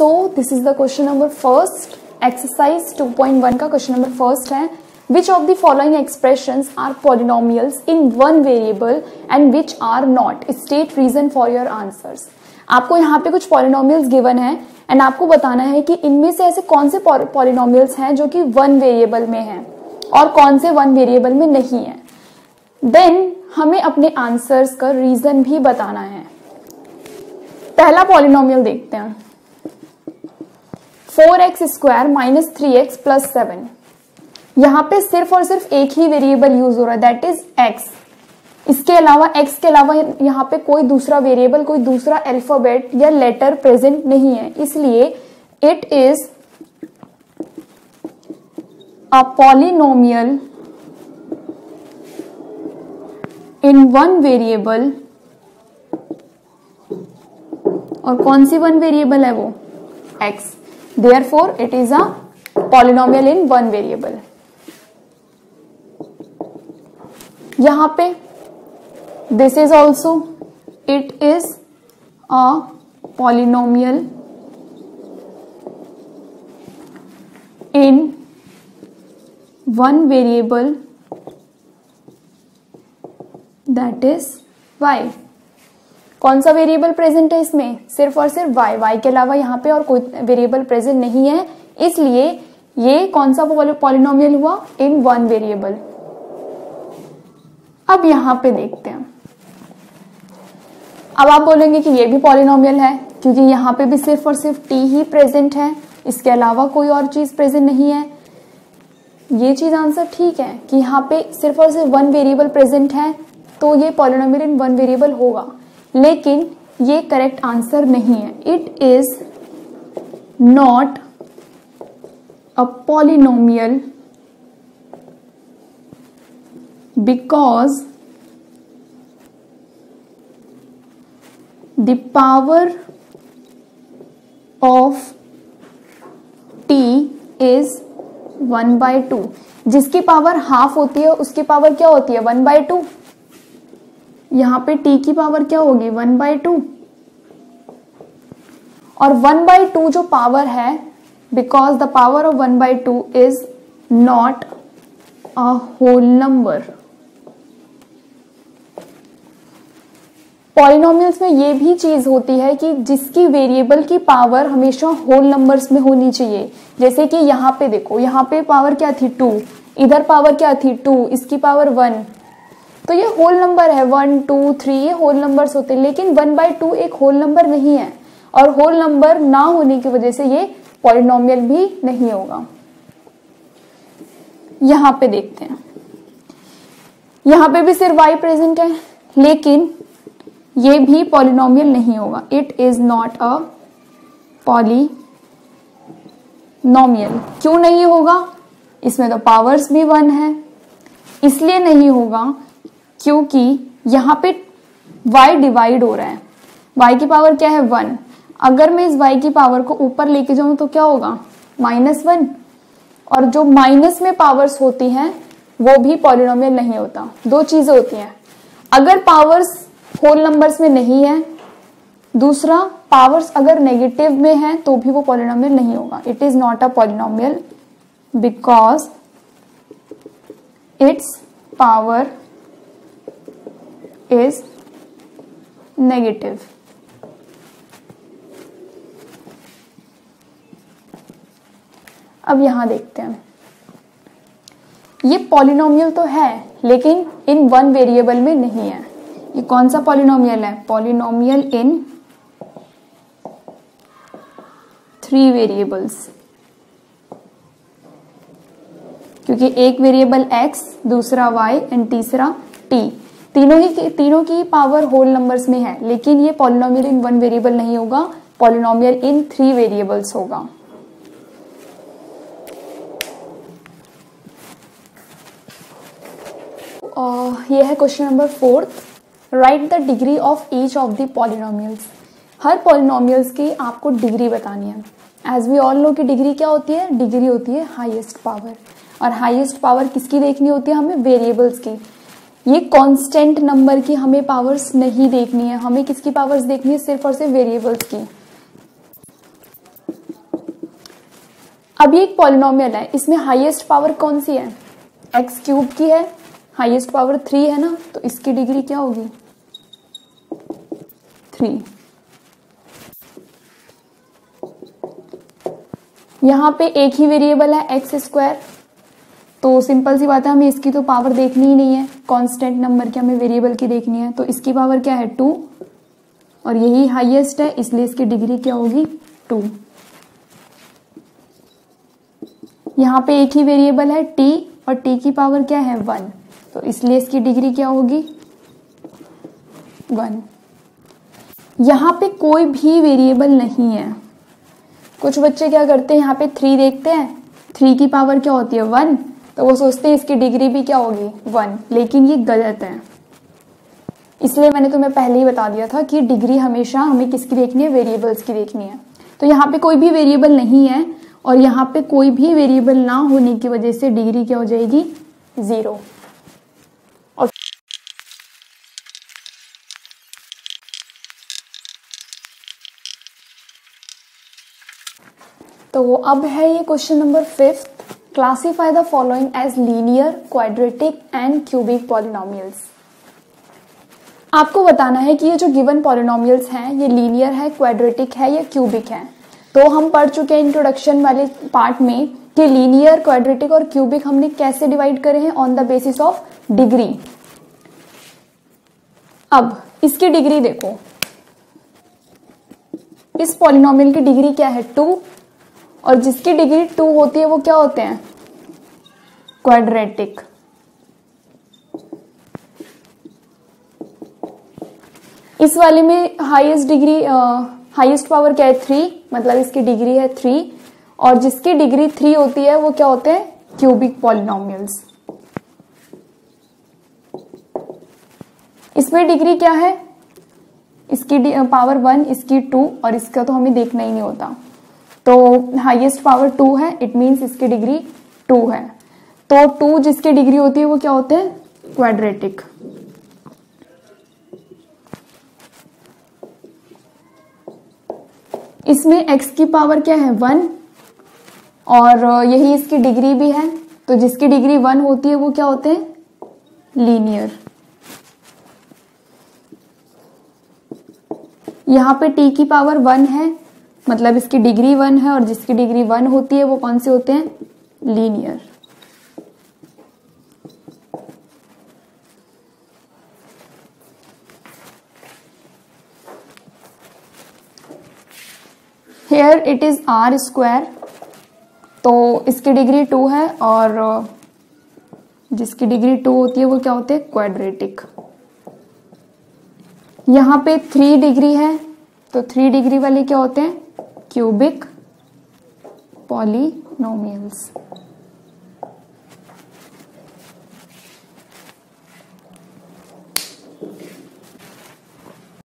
So this is the question number first, exercise 2.1 का question number first है, which of the following expressions are polynomials in one variable and which are not? State reason for your answers. आपको यहाँ पे कुछ polynomials given है and आपको बताना है कि इनमें से ऐसे कौन से polynomials हैं जो कि वन वेरिएबल में हैं और कौन से वन वेरिएबल में नहीं है. देन हमें अपने आंसर्स का रीजन भी बताना है. पहला पॉलिनोमियल देखते हैं. 4x square minus 3x plus 7. यहाँ पे सिर्फ और सिर्फ एक ही वेरिएबल यूज हो रहा है, दैट इज x. इसके अलावा x के अलावा यहाँ पे कोई दूसरा वेरिएबल, कोई दूसरा अल्फाबेट या लेटर प्रेजेंट नहीं है, इसलिए it is a polynomial in one variable. और कौन सी वन वेरिएबल है वो? x. Therefore, it is a polynomial in one variable. यहाँ पे this is also, it is a polynomial in one variable, that is y. कौन सा variable present है इसमें? सिर्फ और सिर्फ y. y के अलावा यहाँ पे और कोई वेरिएबल प्रेजेंट नहीं है, इसलिए ये कौन सा पॉलिनोमियल हुआ? In one variable. अब यहाँ पे देखते हैं. अब आप बोलेंगे कि ये भी पॉलिनोमियल है क्योंकि यहाँ पे भी सिर्फ और सिर्फ t ही प्रेजेंट है, इसके अलावा कोई और चीज प्रेजेंट नहीं है. ये चीज आंसर ठीक है कि यहाँ पे सिर्फ और सिर्फ वन वेरिएबल प्रेजेंट है, तो ये पॉलिनोमियल इन वन वेरिएबल होगा, लेकिन ये करेक्ट आंसर नहीं है. It is not a polynomial because the power of t is 1/2. जिसकी पावर हाफ होती है उसकी पावर क्या होती है? 1/2. यहाँ पे t की पावर क्या होगी? 1/2. और 1/2 जो पावर है, because the power of 1/2 is not a whole number. Polynomials में ये भी चीज होती है कि जिसकी वेरिएबल की पावर हमेशा होल नंबर्स में होनी चाहिए. जैसे कि यहाँ पे देखो, यहाँ पे पावर क्या थी? 2. इधर पावर क्या थी? 2. इसकी पावर 1. तो ये होल नंबर है. 1, 2, 3 ये होल नंबर्स होते हैं, लेकिन 1/2 एक होल नंबर नहीं है, और होल नंबर ना होने की वजह से ये पॉलिनोमियल भी नहीं होगा. यहाँ पे देखते हैं. यहाँ पे भी सिर्फ y प्रेजेंट है, लेकिन ये भी पॉलिनोमियल नहीं होगा. It is not a polynomial. क्यों नहीं होगा? इसमें तो पावर्स भी 1 है, इसलिए नहीं होगा क्योंकि यहाँ पे y डिवाइड हो रहा है. y की पावर क्या है? 1. अगर मैं इस y की पावर को ऊपर लेके जाऊं तो क्या होगा? -1. और जो माइनस में पावर्स होती हैं वो भी पॉलिनोमियल नहीं होता. दो चीजें होती हैं, अगर पावर्स होल नंबर्स में नहीं है, दूसरा पावर्स अगर नेगेटिव में है तो भी वो पॉलिनोमियल नहीं होगा. It is not a polynomial because it's power is negative. अब यहां देखते हैं. ये पॉलिनोमियल तो है लेकिन इन वन वेरिएबल में नहीं है. ये कौन सा पॉलिनोमियल है? पॉलिनोमियल इन 3 वेरिएबल्स. क्योंकि एक वेरिएबल x, दूसरा y एंड तीसरा t, तीनों की पावर होल नंबर्स में है, लेकिन ये पॉलिनोमियल इन वन वेरिएबल नहीं होगा, पॉलिनोमियल इन 3 वेरिएबल्स होगा. ये है question number 4. Right the degree of each of the polynomials. Her polynomials की आपको डिग्री बतानी है. एज वी ऑल नो की डिग्री क्या होती है? डिग्री होती है हाईएस्ट पावर. और हाईएस्ट पावर किसकी देखनी होती है? हमें वेरिएबल्स की. ये कांस्टेंट नंबर की हमें पावर्स नहीं देखनी है, हमें किसकी पावर्स देखनी है? सिर्फ और सिर्फ वेरिएबल्स की. अब ये एक पॉलिनोमियल है, इसमें हाईएस्ट पावर कौन सी है? एक्स क्यूब की है, हाईएस्ट पावर 3 है ना, तो इसकी डिग्री क्या होगी? 3। यहां पे एक ही वेरिएबल है एक्स स्क्वायर, तो सिंपल सी बात है, हमें इसकी तो पावर देखनी ही नहीं है, कांस्टेंट नंबर की हमें वेरिएबल की देखनी है, तो इसकी पावर क्या है? 2, और यही हाईएस्ट है, इसलिए इसकी डिग्री क्या होगी? 2। यहाँ पे एक ही वेरिएबल है t, और t की पावर क्या है? 1, तो इसलिए इसकी डिग्री क्या होगी? 1। यहाँ पे कोई भी वेरिएबल नहीं है। कुछ बच्चे क्या करते हैं, यहाँ पे 3 देखते हैं, 3 की पावर क्या होती है? 1, तो वो सोचते हैं इसकी डिग्री भी क्या होगी? 1, लेकिन ये गलत है। इसलिए मैंने तुम्हें पहले ही बता दिया था कि डिग्री हमेशा हमें किसकी देखनी है? वेरिएबल्स की देखनी है। तो यहाँ पे कोई भी वेरिएबल नहीं है, और यहाँ पे कोई भी वेरिएबल ना होने की वजह से डिग्री क्या हो जाएगी? 0। और तो अब है ये question number 5th। Classify the following as linear, quadratic and cubic polynomials. आपको बताना है कि ये जो गिवन पॉलिनोमियल्स हैं ये लीनियर है, क्वाड्रेटिक है या क्यूबिक है। तो हम पढ़ चुके हैं इंट्रोडक्शन वाले पार्ट में कि लीनियर, क्वाड्रेटिक और क्यूबिक हमने कैसे डिवाइड करे हैं? On the basis of degree. अब इसकी डिग्री देखो, इस पॉलिनोमियल की डिग्री क्या है? 2, और जिसकी डिग्री 2 होती है वो क्या होते हैं? क्वाड्रेटिक। इस वाले में हाईएस्ट डिग्री, हाईएस्ट पावर क्या है? 3, मतलब इसकी डिग्री है 3, और जिसकी डिग्री 3 होती है वो क्या होते हैं? Cubic polynomials. इसमें डिग्री क्या है? इसकी पावर 1, इसकी 2, और इसका तो हमें देखना ही नहीं होता। तो हाईएस्ट पावर 2 है, इट मींस इसकी डिग्री 2 है। तो 2 जिसकी डिग्री होती है वो क्या होते हैं? क्वाड्रेटिक। इसमें x की पावर क्या है? 1, और यही इसकी डिग्री भी है, तो जिसकी डिग्री 1 होती है वो क्या होते हैं? लीनियर। यहाँ पे t की पावर 1 है, मतलब इसकी डिग्री 1 है, और जिसकी डिग्री 1 होती है वो कौन से होते हैं? Linear. Here it is r square, तो इसकी डिग्री 2 है, और जिसकी डिग्री 2 होती है वो क्या होते हैं? क्वाड्रेटिक। यहाँ पे 3 डिग्री है, तो 3 डिग्री वाले क्या होते हैं? Cubic polynomials.